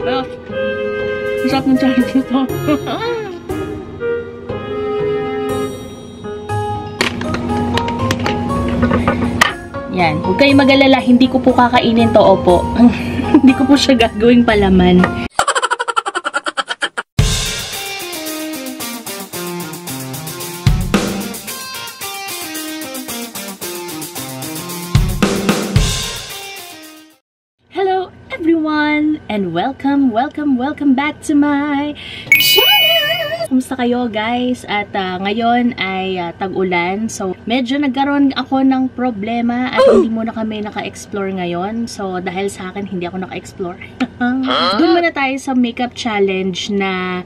Well, masarap ng challenge nito. Yan. Huwag kayong mag-alala. Hindi ko po kakainin to, opo. Hindi ko po siya gagawing palaman. Hello everyone! And welcome back to my channel! Kumusta kayo guys? At ngayon ay tag-ulan. So, medyo nagkaroon ako ng problema at hindi muna kami naka-explore ngayon. So, dahil sa akin, hindi ako naka-explore. Doon muna tayo sa makeup challenge na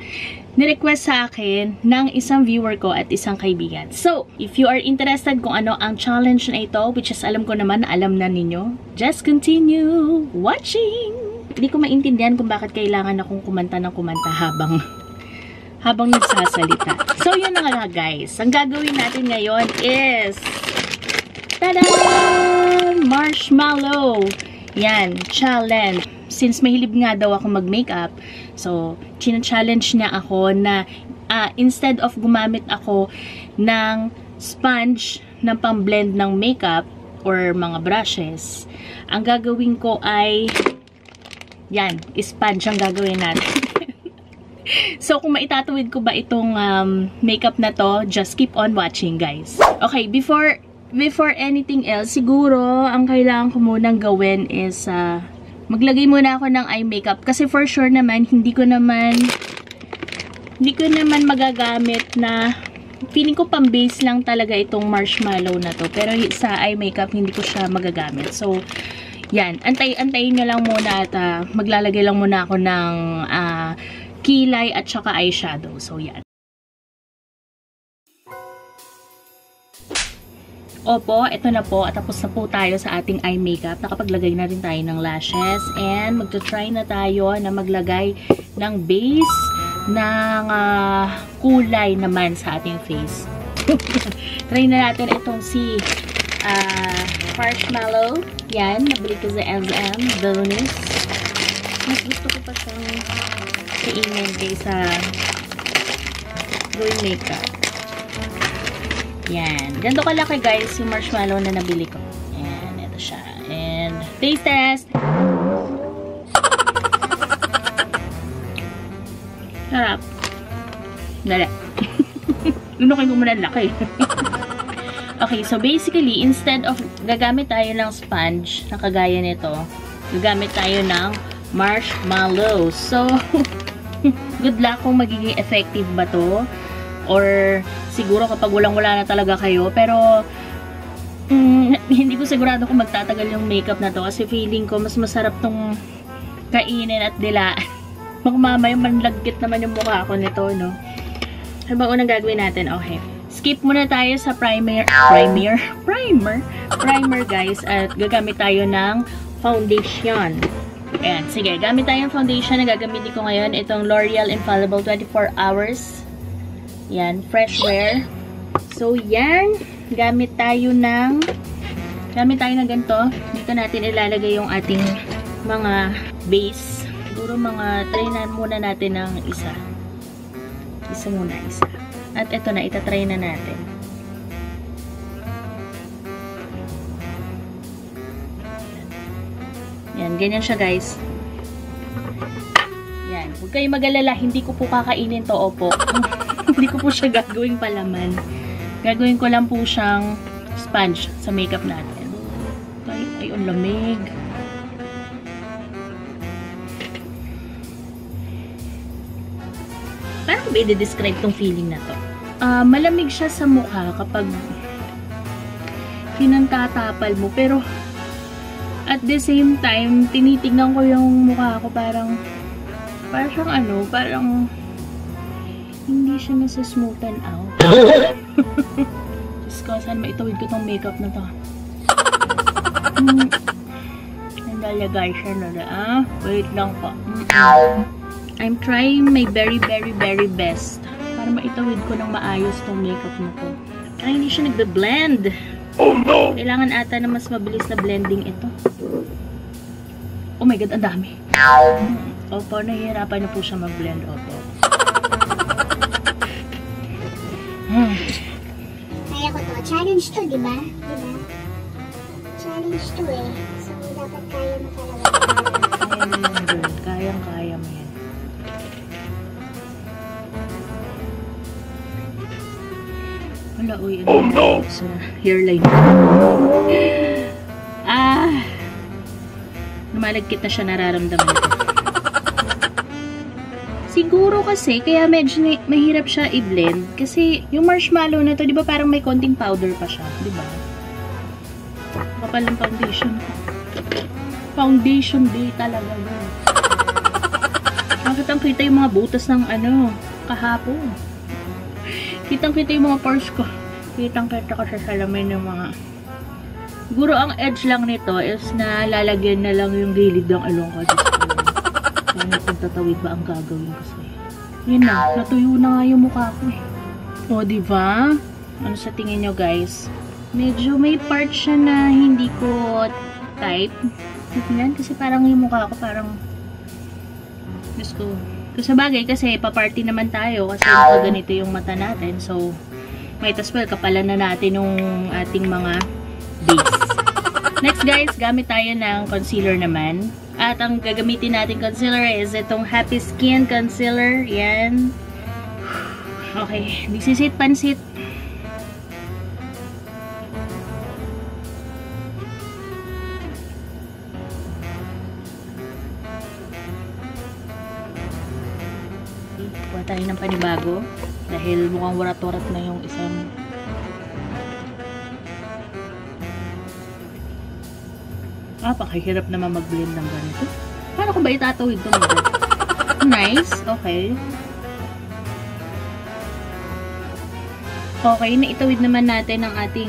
ni-request sa akin ng isang viewer ko at isang kaibigan. So, if you are interested kung ano ang challenge na ito, which is alam ko naman, alam na ninyo, just continue watching! Hindi ko maintindihan kung bakit kailangan akong kumanta ng kumanta habang nagsasalita. So, yun na nga guys. Ang gagawin natin ngayon is tada! Marshmallow! Yan, challenge. Since mahilig nga daw ako mag-makeup, so, china-challenge niya ako na instead of gumamit ako ng sponge na pang-blend ng makeup or mga brushes, ang gagawin ko ay yan, sponge ang gagawin natin. So, kung maitatawid ko ba itong makeup na to, just keep on watching, guys. Okay, before anything else, siguro, ang kailangan ko munang gawin is, maglagay muna ako ng eye makeup. Kasi for sure naman, hindi ko naman magagamit na, feeling ko pang base lang talaga itong marshmallow na to. Pero sa eye makeup, hindi ko siya magagamit. So, yan. Antayin nyo lang muna at maglalagay lang muna ako ng kilay at saka eyeshadow. So, yan. Opo, ito na po. At tapos na po tayo sa ating eye makeup. Nakapaglagay na rin tayo ng lashes. And magta-try na tayo na maglagay ng base ng kulay naman sa ating face. Try na natin itong si marshmallow. Yan. Nabili ko sa SM. Velonis. Mas gusto ko pa siyang kainin kaysa gawing makeup. Yan. Ganito kalaki guys yung marshmallow na nabili ko. Yan. Ito siya. And taste test! Sarap. Dala. Lunukin ko muna laki. Okay, so basically, instead of gagamit tayo ng sponge na kagaya nito, gagamit tayo ng marshmallow. So, good luck kung magiging effective ba to. Or, siguro kapag walang-wala na talaga kayo. Pero, hindi ko sigurado kung magtatagal yung makeup na to. Kasi feeling ko, mas masarap tong kainin at dilaan. Mamaya, manlagkit naman yung mukha ko nito, no? Ano ba unang gagawin natin? Okay. Skip muna tayo sa primer, guys. At gagamit tayo ng foundation. Ayan, sige, gamit tayong foundation na gagamitin ko ngayon. Itong L'Oreal Infallible 24 Hours. Yan, fresh wear. So, yan. Gamit tayo ng ganito. Dito natin ilalagay yung ating mga base. Siguro try na muna natin ng isa. Isa. At ito na, itatry na natin. Yan, ganyan siya guys. Yan, huwag kayong mag-alala, hindi ko po kakainin to, opo. Hindi ko po siya gagawing palaman. Gagawin ko lang po siyang sponge sa makeup natin. Ay, ang lamig. Paano ko ba i-describe tong feeling na to? Malamig siya sa mukha kapag pinantatapal mo. Pero, at the same time, tinitignan ko yung mukha ko parang hindi siya nasa-smoothen out. Diyos ko, saan maitawid ko tong makeup na to? Nandalagay siya na wait lang po. I'm trying my very best para maitawid ko ng maayos tong makeup na to. Ay, hindi siya nagbe-blend. Oh no! Kailangan ata na mas mabilis na blending ito. Oh my God, ang dami. Opo, nahihirapan na po siya mag-blend. Opo. Kaya ko to. Challenge to, di ba? Challenge to eh. So, dapat kaya mo talaga. Kaya mo yan, girl. Kayang-kaya mo yan. Wala, uy. Oh, no! Sa hairline. Lumalagkit na siya, nararamdaman ko. Siguro kasi, kaya medyo mahirap siya i-blend. Kasi yung marshmallow na to, di ba parang may konting powder pa siya, di ba? Kapal ng foundation ko. Foundation day talaga. Kitang-kita yung mga butas ng kahapon. Kitang-kita yung mga pores ko. Kitang-kita ko sa salamin ng mga... Siguro ang edge lang nito is na lalagyan na lang yung gilid ng ilong ko. Kaya pagtatawid ba ang gagawin ko sa'yo? Yun na, natuyo na nga yung mukha ko eh. O, diba? Ano sa tingin nyo guys? Medyo may part siya na hindi ko type. Tignan, kasi parang yung mukha ko parang... Diyos ko. Kasi bagay, kasi paparty naman tayo kasi ganito yung mata natin. So, might as well kapalan na natin yung ating mga base. Next guys, gamit tayo ng concealer naman. At ang gagamitin natin concealer is itong Happy Skin Concealer. Yan. Okay, this is it, pansit. Kuha tayo ng panibago dahil mukhang warat-warat na yung isang pakahirap naman mag-blend ng ganito. Paano ko ba itatawid ito? Nice. Okay. Okay, naitawid naman natin ang ating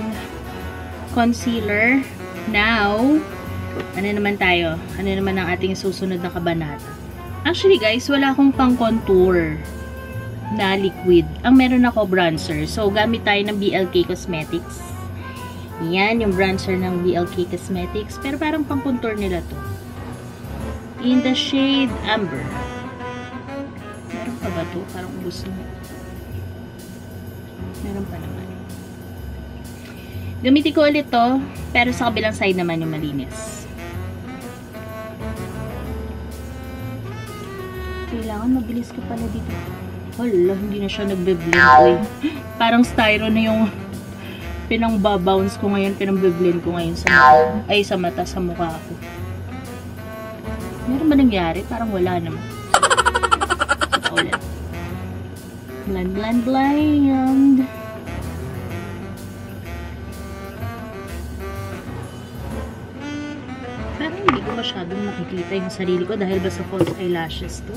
concealer. Now, ano naman tayo? Ano naman ang ating susunod na kabanata? Actually guys, wala akong pang contour na liquid. Ang meron ako bronzer. So, gamit tayo ng BLK Cosmetics. Yan, yung bronzer ng BLK Cosmetics. Pero parang pang contour nila to. In the shade Amber. Meron pa ba to? Parang ubos na. Meron pa naman. Gamitin ko ulit to. Pero sa kabilang side naman yung malinis. Kailangan mabilis ko pala dito. Hala, hindi na siya nagbe-blend. Parang styro na yung pinang-bounce ko ngayon, pinang-blend ko ngayon sa mata. Ay, sa mata, sa mukha ko. Meron ba nangyari? Parang wala naman. Saka ulit. Blend, blend, blend. Parang hindi ko masyadong nakikita yung sarili ko dahil ba sa false eyelashes to.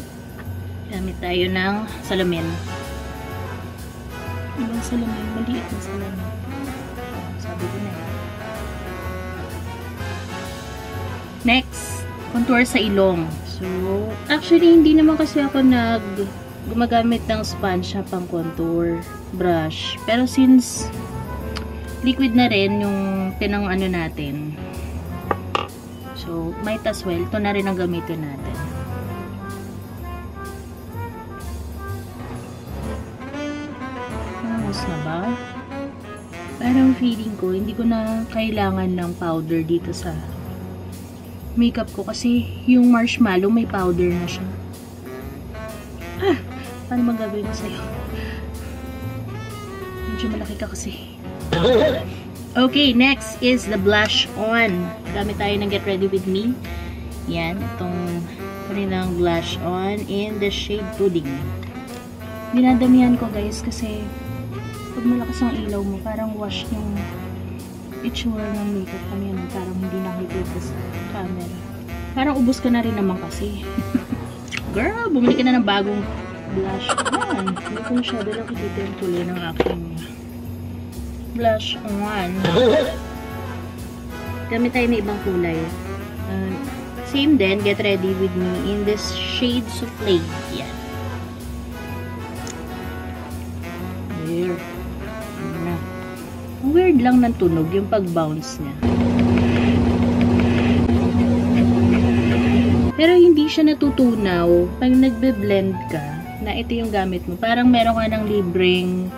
Gamit tayo ng salamin. Ibang salamin, maliit na salamin. Sabi ko na yan. Next, contour sa ilong. So, actually, hindi naman kasi ako gumagamit ng sponge na pang contour brush. Pero since liquid na rin yung pinang-ano natin. So, might as well, ito na rin ang gamitin natin. Ayos na ba? Parang feeling ko, hindi ko na kailangan ng powder dito sa makeup ko kasi yung marshmallow may powder na siya. Paano magagawin ko sa'yo? Medyo malaki ka kasi. Okay, next is the blush on. Gamit tayo ng Get Ready With Me. Yan, itong kaninang blush on in the shade Pudding. Dinadamihan ko guys kasi pag malakas ang ilaw mo, parang wash yung itsura ng makeup kami. Parang hindi nakikita sa camera. Parang ubos ka na rin naman kasi. Girl, bumili ka na ng bagong blush on. Hindi ko masyado nakikita yung kulay ng aking blush on. Gamit tayo ng ibang kulay. Same din, Get Ready With Me in this shade Soufflé. Yan. Weird. Ano na. Weird lang ng tunog yung pag-bounce niya. Pero hindi siya natutunaw pag nagbe-blend ka na ito yung gamit mo. Parang meron ka ng libreng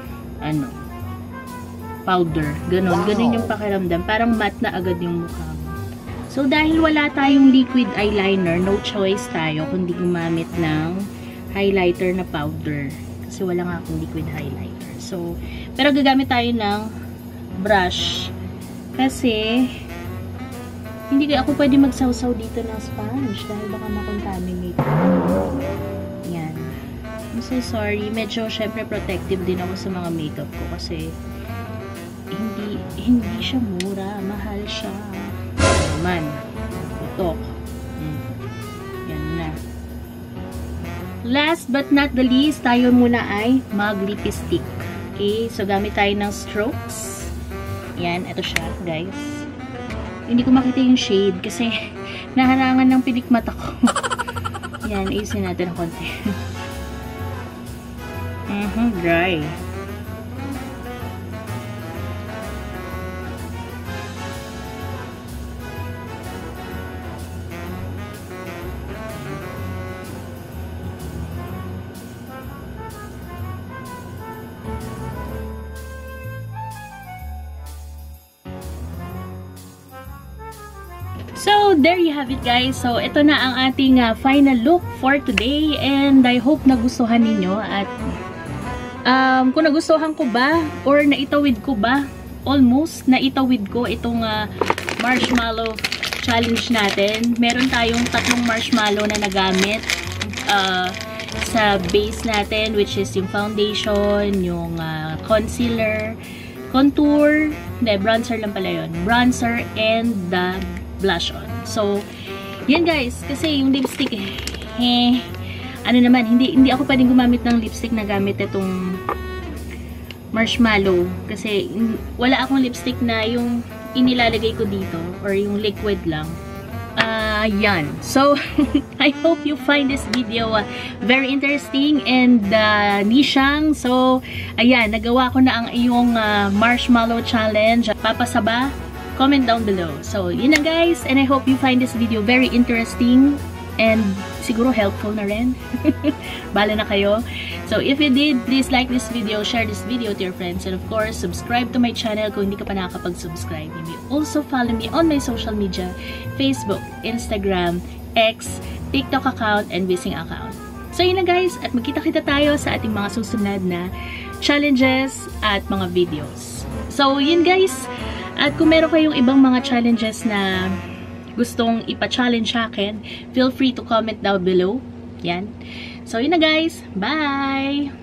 powder. Ganon. Ganon yung pakiramdam. Parang matte na agad yung mukha mo. So, dahil wala tayong liquid eyeliner, no choice tayo kundi gumamit ng highlighter na powder. Kasi wala nga akong liquid highlighter. So, pero gagamit tayo ng brush. Kasi, hindi ako pwede magsawsaw dito ng sponge dahil baka makontaminate. Yan. I'm so sorry. Medyo, syempre, protective din ako sa mga makeup ko kasi hindi siya mura. Mahal siya. Naman. Putok. Yan na. Last but not the least, tayo muna ay mag-lipstick. Okay? So, gamit tayo ng strokes. Yan. Ito siya, guys. Hindi ko makita yung shade kasi naharangan ng pilikmata ko. Yan. Ayusin natin ng konti. Dry. So, there you have it guys. So, ito na ang ating final look for today and I hope nagustuhan ninyo at kung nagustuhan ko ba or naitawid ko ba, almost naitawid ko itong marshmallow challenge natin. Meron tayong 3 marshmallow na nagamit sa base natin, which is yung foundation, yung concealer, contour, hindi, bronzer lang pala yun. Bronzer and the blush on. So, yan guys, kasi yung lipstick ano naman, hindi ako pwedeng gumamit ng lipstick na gamit itong marshmallow kasi wala akong lipstick na yung inilalagay ko dito or yung liquid lang. Yan. So, I hope you find this video very interesting and nishang. So, ayan, nagawa ko na ang iyong marshmallow challenge. Papasaba? Comment down below. So, yun na guys. And I hope you find this video very interesting and siguro helpful na rin. Bala na kayo. So, if you did, please like this video, share this video to your friends, and of course, subscribe to my channel kung hindi ka pa nakakapag-subscribe. You may also follow me on my social media, Facebook, Instagram, X, TikTok account, and Wishing account. So, yun na guys. At magkita-kita tayo sa ating mga susunod na challenges at mga videos. So, yun guys. At kung meron kayong ibang mga challenges na gustong ipa-challenge sa akin, feel free to comment down below. Yan. So, yun na guys. Bye!